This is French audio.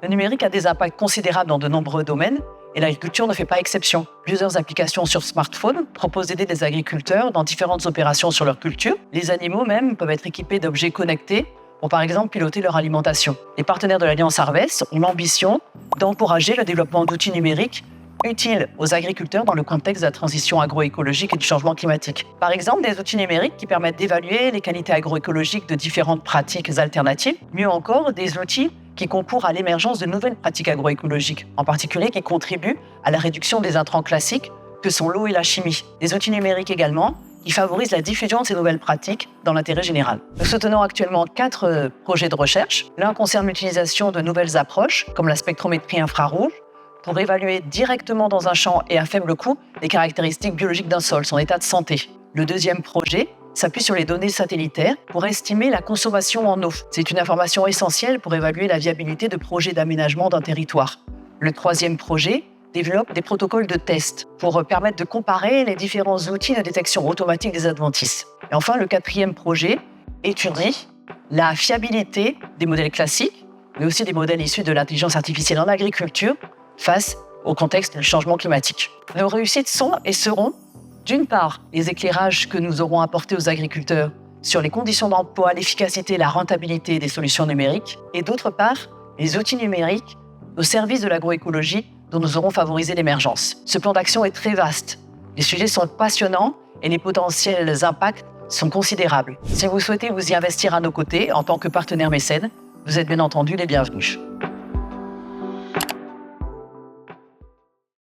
Le numérique a des impacts considérables dans de nombreux domaines et l'agriculture ne fait pas exception. Plusieurs applications sur smartphone proposent d'aider des agriculteurs dans différentes opérations sur leur culture. Les animaux même peuvent être équipés d'objets connectés pour par exemple piloter leur alimentation. Les partenaires de l'Alliance Harvest ont l'ambition d'encourager le développement d'outils numériques utiles aux agriculteurs dans le contexte de la transition agroécologique et du changement climatique. Par exemple, des outils numériques qui permettent d'évaluer les qualités agroécologiques de différentes pratiques alternatives. Mieux encore, des outils qui concourent à l'émergence de nouvelles pratiques agroécologiques, en particulier qui contribuent à la réduction des intrants classiques que sont l'eau et la chimie. Des outils numériques également qui favorisent la diffusion de ces nouvelles pratiques dans l'intérêt général. Nous soutenons actuellement 4 projets de recherche. L'un concerne l'utilisation de nouvelles approches, comme la spectrométrie infrarouge, pour évaluer directement dans un champ et à faible coût les caractéristiques biologiques d'un sol, son état de santé. Le deuxième projet s'appuie sur les données satellitaires pour estimer la consommation en eau. C'est une information essentielle pour évaluer la viabilité de projets d'aménagement d'un territoire. Le troisième projet développe des protocoles de test pour permettre de comparer les différents outils de détection automatique des adventices. Et enfin, le quatrième projet étudie la fiabilité des modèles classiques, mais aussi des modèles issus de l'intelligence artificielle en agriculture face au contexte du changement climatique. Nos réussites sont et seront, d'une part, les éclairages que nous aurons apportés aux agriculteurs sur les conditions d'emploi, l'efficacité et la rentabilité des solutions numériques, et d'autre part, les outils numériques au service de l'agroécologie dont nous aurons favorisé l'émergence. Ce plan d'action est très vaste. Les sujets sont passionnants et les potentiels impacts sont considérables. Si vous souhaitez vous y investir à nos côtés en tant que partenaire mécène, vous êtes bien entendu les bienvenus.